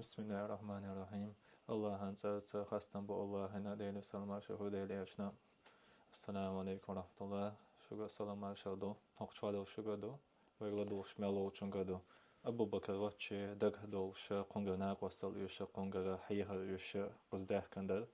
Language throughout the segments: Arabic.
بسم الله الرحمن الرحيم. الله أنت خاصة بالله هنا ديل سلام شهود إليشنا. السلام عليكم ورحمة الله. شكرا سلام شهدو. أخشوا شكرا. ويقول دوش ملو چنگدو. أبو بكر واتشي دق دوش قنگنا قوسل يش قنگرا حيها يش قزده كندر.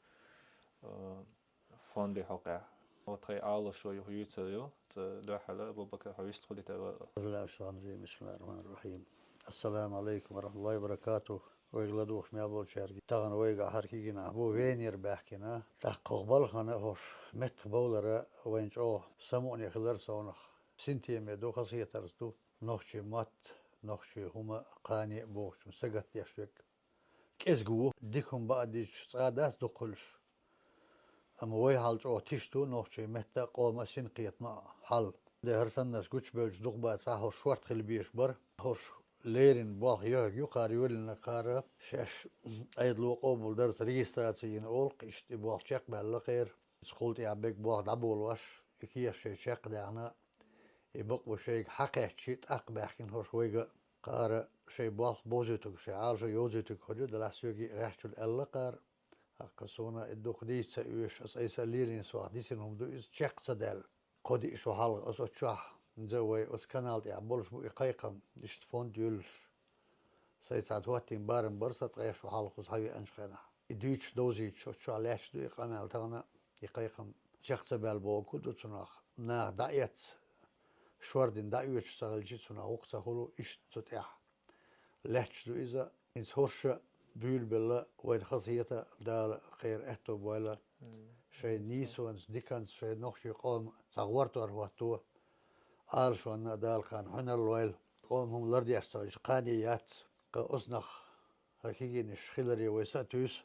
فاندي حقه. وتري على شو يهيتريو. تدحلا أبو بكر حويست خلي ترى. بسم الله الرحمن الرحيم. السلام عليكم ورحمة الله وبركاته. ويغلدوش ميابول شاركي تاغن ويغا حركينا بو وينير بحكينا تحقق بالخنا هوش مت بولر وينج او سموني خلر سونخ سنتي ميدو خاصية ترسدو نوخشي مات نوخشي هما قاني بوش مسقط يشوك كيزغو ديكم بعديش صاداس دخلش اما وي حالج او تشتو نوخشي مت قوما سنقيت ما حل ده هرسنس گوچ بلج دوغ با ساحو شورت خل بيش بر هوش ليرين باخ يو قاريول نقارة شاش ايد لو قبول درس ريجستراتسيين اول قشت باخ شق بل خير سخولت يعبك باخ دبول واش اكي شي شق دعنا يبق وشي حقه شيت اقبحكن هوش ويغا قارة شي باخ بوزيتو شي عالجو يوزيتو خدو دلاسيوغي رحشو الالقار قصونا الدوخ ديس سيوش اس اي سليرين سواح ديسنهم دو اس شق صدال قدي شو حلق أصوات شح نزوي أس كنال دي عبولش بو إقايقم ديشت فون ديولش سيد ساعت وقتين بارن برصت غير شو حلق وصحابي أنشخنا إدويتش دوزي شو علاش دو إقامل تغنى إقايقم شخص بالبوكو دو تناخ ناغ دايت شوردين دايوش سغلجي تناخ وقتا خلو إشت تتاح لحش دو إذا إنس هورش بيول بالله وين خاصيته دال خير احتو بويلا شيء نيسونس ديكانس شيء نوخشي قوم صغورتو أرواتو آل شوان دال كان حنا الويل قوم هم لردي أستغل قانيات كأصنخ حقيقي نش خلري ويساتوس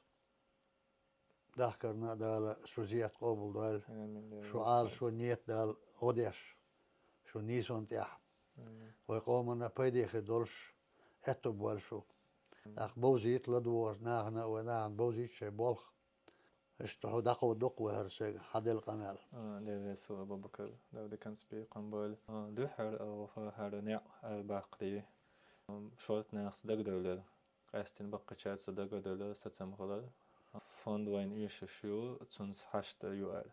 داخرنا دال شو زيات قبول دال شو آل شو نيت دال غديش شو نيسون تيح ويقومنا بيدي خدولش اتو بوالشو اخ بوزيت لدور ناغنا وناغن بوزيت شي بولخ اشتحو دقو دقو هرسيق حد القمال ده سو أبو بكر ده كان سبي قنبل ده حر أو حر نع باقي شرط ناقص دقدر قاستين بقى شات صدقدر ستم غلط فوند وين إيش شو تونس حشت يوال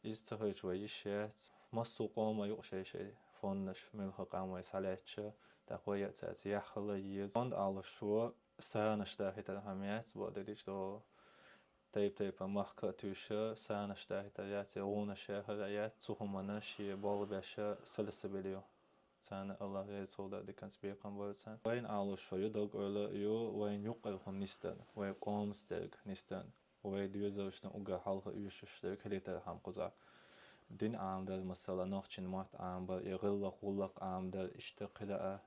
يستخرج ويشيت مصو قوم يقشي شيء فونش ملخ قام ويسالتش تقوية تأتي يحل يز فوند على شو سانش ده هيت الهميات بوديش دو تيب مخك توشة سانش ده هيت ياتي غونش هريات تهمنش يبول بش سلسبيليو سان الله رسول ده كان سبيقان بولسان وين على شو يدق ولا يو وين يقر خن نستن وين قوم سترك نستن وين ديوزرشنا أوجا حلقة يوش سترك هليتا هم قزع دين عام در مثلا نوچين مات عام بر يغلق غلق عام در اشتقلاء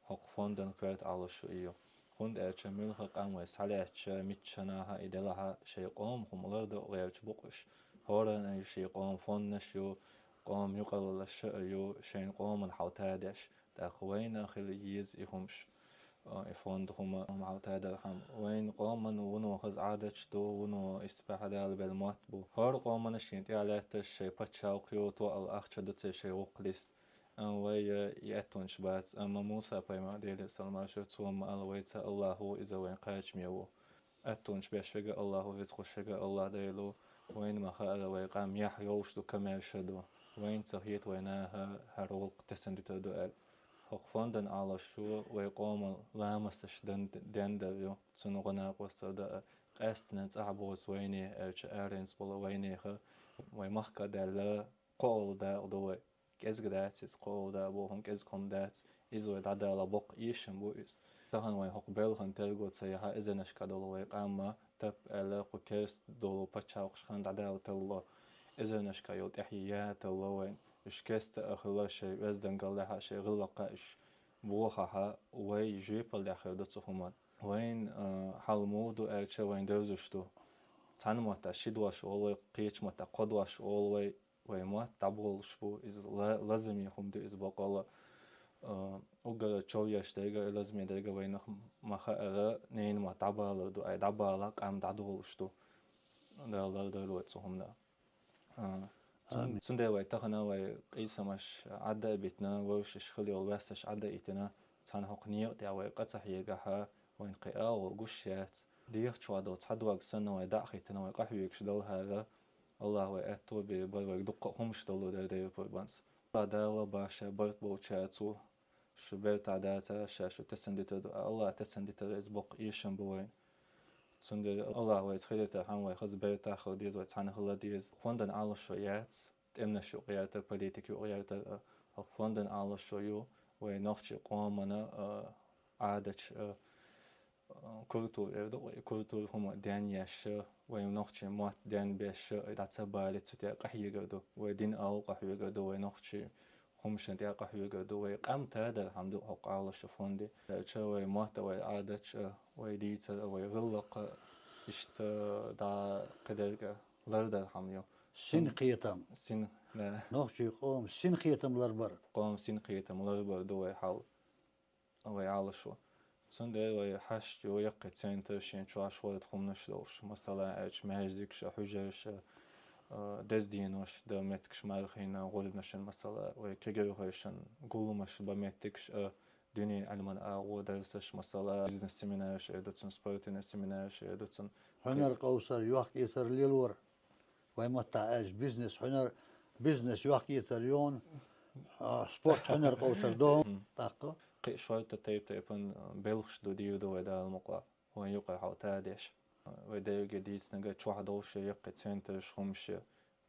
حق فوندن كرت على شو إيو هند أرچ ملحق عام ويساليش ميتشناها إدلها شيء قوم هم لرد غيرش بقش هورن أي شيء قوم فونش يو قوم يقلل الشيء شين قوم الحوتادش داخوين خليز يهمش يفوند هم معتاد هم وين قومن ونو خز عادش دو ونو اسبح دال بالمات بو هر قومن شينت علاتش شي باتشاو كيوتو الأخش دوتي شي وقليس وي يأتونش بات أما موسى بيما ديال سلمى شتوم ألويتا الله إذا وين قاش ميو أتونش بيشفق الله يتخشق الله ديلو وين ما خال ويقام يحيوش دو كما شدو وين تهيت وينها هروق تسندو دو حق فوندن على شو ويقوم لامستش دندريو تنغنا قصدا قاستن تعبوز ويني أرش أرينس بولا وينيها ويمحك دل قول دا دو كزق داتس قول دا بوهم كزكم داتس إزو دادا بوق يشم بويس تهان وي حق بلهن تلقو تسيها إزنش كدولو ويقاما تب ألا قكرس دولو باتشاوش خان دادا تلو إزنش كيو تحيات اللوين إش كست أخلا شيء وزدن قال لها شيء غلقة إش بوخها وي جيب الأخير دتسهما وين حال مودو أرشة وين دوزشتو تان ماتا شدواش أولوي قيش ماتا قدواش أولوي وي ما تبولش بو إز لازم يخم دو إز بقالا أوجا تشويش ديجا لازم يديجا وين مخا أغا نين ما تبالا دو أي تبالك أم تعدولشتو ده دلوقتي سهم ده سندي وي تخنا وي قيس مش عدا بيتنا وش خلي والواسش عدا إتنا تان حق نيق دي وي قصح يجها وين قيا وقشيات ديف شوادو تحدواق سنة ويدعخيتنا ويقحويكش دول هذا الله ويأتو ببرويك دقة همش دولو دي بوربانس الله دالا باشا برت بوچاتو شو بيرت عداتا شو تسندت الله تسندت إزبق إيشن بوين سندر الله ويتخيلتا حان ويخز بيرتا خو ديز ويتحانه الله ديز خوندن على شويات تأمنا شو قياتا بوليتيكي وقياتا خوندن على شويو وينوخش قوامنا عادش كولتور كولتور هم دانياش وينوخش موات دان بيش داتسبالي تسوتي قحيه قدو ودين أو قحيه قدو وينوخش همشن تيا قحيه قدو ويقام تادا الحمد لله قال شفوندي شو موات وعادش ويديت ويغلق إشت دا قدرك لرد الحمد سين قيتم سين نوخشي قوم سين قيتم لربر قوم سين قيتم لربر دو يحاول ويعالشوا سندر ويحش ويقت سنترشين شو عشوائد خمنشلوش مثلا اج مهجدكش حجرش دزدينوش دمتكش مارخينا غولبنشن مثلا وكجروهشن قولمش بمتكش ديني علمان أو درسش مثلا بزنس سيمينارش إدوتسن سبورتين سيمينارش إدوتسن هنر قوسر يوحك يسر ليلور ويمتع اج بزنس هنر بزنس يوحك يسر يون سبورت هنر قوسر دوم تاقو قي شوية تيبن بلخش دو ديو دو ودا المقلا وين يقع حو تادش ودا جديس نجا تشوح دوش يقع سنترش خمش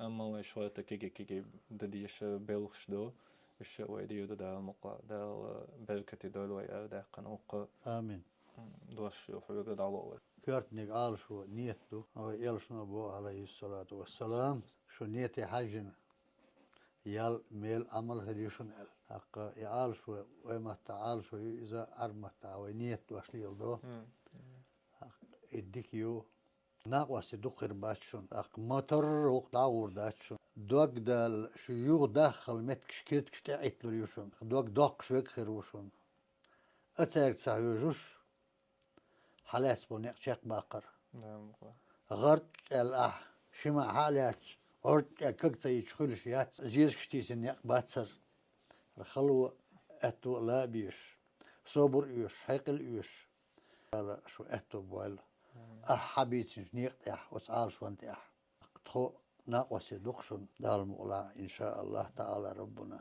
أما وين شوية كيجي دديش بلخش دو إيش ويديو دا المقلا دا بركتي دول ويا دا قنوق آمين دوش يحرق دعوة كارتنيك آل شو نيتو أو يلشنا بو عليه الصلاة والسلام شو نيتي حاجنا يال ميل عمل هريشن ال حق يعال شو وما تعال شو إذا أرمت تعوينيت واشليل دو حق إديكيو ناقوس دقر باتشون حق مطر وقت عور داتشون دوك دال شو يو داخل متكش كيرتكش تعيت لريوشون دوك دوك شو يكخروشون أتاك تسعيوجوش حلاس بونيق شاق باقر غرت الأح شما حالات عرت كقطة يدخلش يات زيز كشتيس النيق باتسر رخلو أتو لا بيش صبر إيش حيقل إيش قال شو أتو بوال حبيتش نيق تح وسعال شو أنت أح تخو ناقوس يدخشن دال مغلا إن شاء الله تعالى ربنا